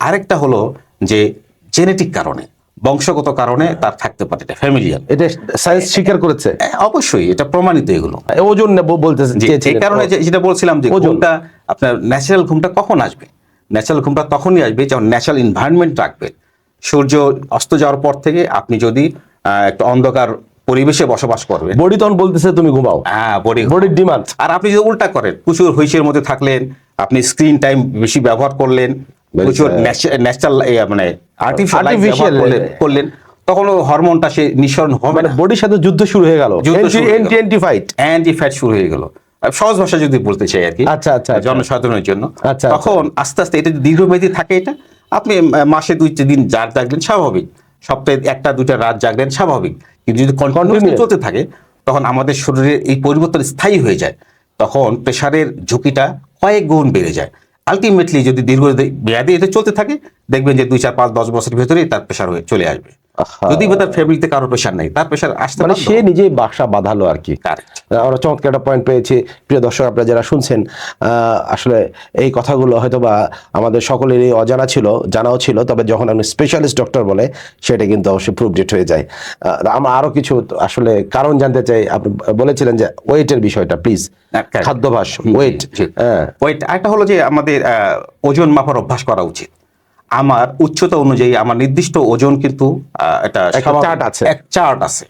আরেকটা হলো যে জেনেটিক কারণে, বংশগত কারণে তার থাকতে পারে, এটা ফ্যামিলিয়ার। এটা সায়েন্স স্বীকার করেছে, অবশ্যই এটা প্রমাণিত এগুলো। ওজন বলতেছে এই কারণে যেটা বলছিলাম যে ঘুমটা আপনার ন্যাচারাল ঘুমটা কখন আসবে? ন্যাচারাল ঘুমটা তখনই আসবে যখন ন্যাচারাল এনভায়রনমেন্ট রাখবে। সূর্য অস্ত যাওয়ার পর থেকে আপনি যদি একটা অন্ধকার পরিবেশে বসবাস করবেন, বডি তখন বলতেছে তুমি ঘুমাও, বডির ডিমান্ড। আর আপনি যদি উল্টা করেন, প্রচুর হইচের মধ্যে থাকলেন, আপনি স্ক্রিন টাইম বেশি ব্যবহার করলেন, প্রচুর ন্যাচারাল মানে আর্টিফিশিয়াল করলেন, তখন হরমোনটা সে নিঃসরণ হবে, মানে বডির সাথে যুদ্ধ শুরু হয়ে গেল, অ্যান্টি ফাইট শুরু হয়ে গেল। সহজ ভাষা যদি বলতে চাই আর কি, জনসাধারণের জন্য। তখন আস্তে আস্তে এটা দীর্ঘমেয়াদী থাকে, এটা আপনি মাসে 2 দিন জাগলেন স্বাভাবিক, সপ্তাহে 1-2টা রাত জাগলেন স্বাভাবিক, কিন্তু যদি কন্টিনিউয়াসলি চলতে থাকে তখন আমাদের শরীরে এই পরিবর্তন স্থায়ী হয়ে যায়, তখন প্রেশারের ঝুঁকিটা কয়েক গুণ বেড়ে যায়। আলটিমেটলি যদি দীর্ঘ মেয়াদে এটা চলতে থাকে, দেখবেন যে 2, 4, 5, 10 বছরের ভেতরেই তার প্রেশার হয়ে চলে আসবে। যদি তার ফ্যামিলিতে কারো প্রেশার নেই, তার প্রেশার আসতে মানে সে নিজেই বাসা বাঁধালো আর কি। আমরা চমৎকার একটা পয়েন্ট পেয়েছি। প্রিয় দর্শক, আপনারা যারা শুনছেন, আসলে এই কথাগুলো হয়তো বা আমাদের সকলেরই অজানা ছিল, জানাও ছিল, তবে যখন আপনি স্পেশালিস্ট ডক্টর বলে সেটা কিন্তু অবশ্যই প্রুভডেট হয়ে যায়। আমরা আরো কিছু আসলে কারণ জানতে চাই। আপনি বলেছিলেন যে ওয়েটের বিষয়টা, প্লিজ, খাদ্যাভ্যাস, ওয়েট। একটা হলো যে আমাদের ওজন মাপার অভ্যাস করা উচিত। আমার উচ্চতা অনুযায়ী আমার নির্দিষ্ট ওজন কিন্তু একটা চার্ট আছে।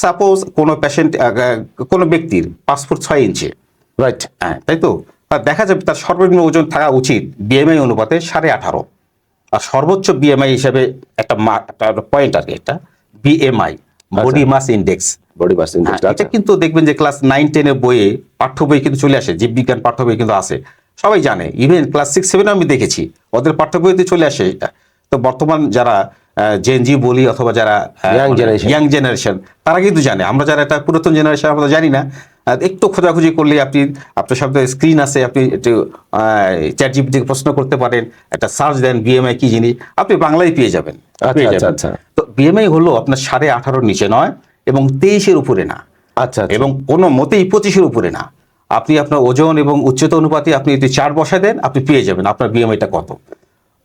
সাপোজ কোনো পেশেন্ট, কোনো ব্যক্তির 5 ফুট 6 ইঞ্চি, রাইট, তাই তো, দেখা যাবে তার সর্বনিম্ন ওজন থাকা উচিত বিএমআই অনুপাতে 18.5, আর সর্বোচ্চ বিএমআই হিসাবে একটা পয়েন্ট আর কি, একটা বিএমআই, বডি মাস ইন্ডেক্স। এটা কিন্তু দেখবেন যে ক্লাস 9-10 এর বইয়ে, পাঠ্য বই কিন্তু চলে আসে, জীববিজ্ঞান পাঠ্য বই কিন্তু আছে, সবাই জানে। ইভেন ক্লাস 6-7 আমি দেখেছি ওদের পাঠ্য বইতে চলে আসে এটা। তো বর্তমান যারা জেনজি বলি অথবা যারা ইয়াং জেনারেশন, তারা কিন্তু জানে। আমরা যারা এটা পুরাতন জেনারেশন, আমরা জানি না। একটু খোঁজাখুঁজি করলে আপনার সামনে স্ক্রিন আছে, আপনি একটু চ্যাট জিপিটি প্রশ্ন করতে পারেন, একটা সার্চ দেন বিএমআই কি জিনিস, আপনি বাংলায় পেয়ে যাবেন। তো বিএমআই হলো আপনার 18.5 নিচে নয় এবং 23-এর উপরে না, এবং কোনো মতেই 25-এর উপরে না। আপনি আপনার ওজন এবং উচ্চতা অনুপাতে আপনি যদি চার্ট বসায় দেন, আপনি পেয়ে যাবেন আপনার বিএমআইটা কত।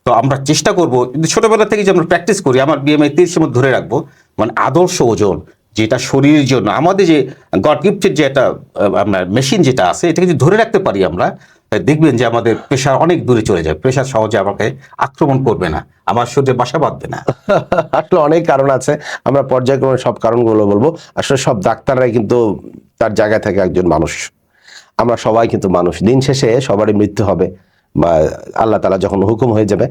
তো আমরা চেষ্টা করবো ছোটবেলা থেকে যে আমরা প্র্যাকটিস করি, আমার বিএমআই 30-এর মধ্যে ধরে রাখবো, মানে আদর্শ ওজন যেটা শরীরের জন্য আমাদের যে গড গিফটেড যে একটা আপনার মেশিন যেটা আছে, এটা যদি ধরে রাখতে পারি আমরা, দেখবেন যে আমাদের প্রেশার অনেক দূরে চলে যায়। প্রেশার সহজে আমাকে আক্রমণ করবে না, আমার শরীরে বাসা বাঁধবে না। আসলে অনেক কারণ আছে, আমরা পর্যায়ক্রমে সব কারণগুলো বলবো। আসলে সব ডাক্তাররাই কিন্তু তার জায়গায় থেকে একজন মানুষ, আমরা সবাই কিন্তু মানুষ। দিন শেষে সবারই মৃত্যু হবে, বা আল্লাহ তাআলা যখন হুকুম হয়ে যাবে।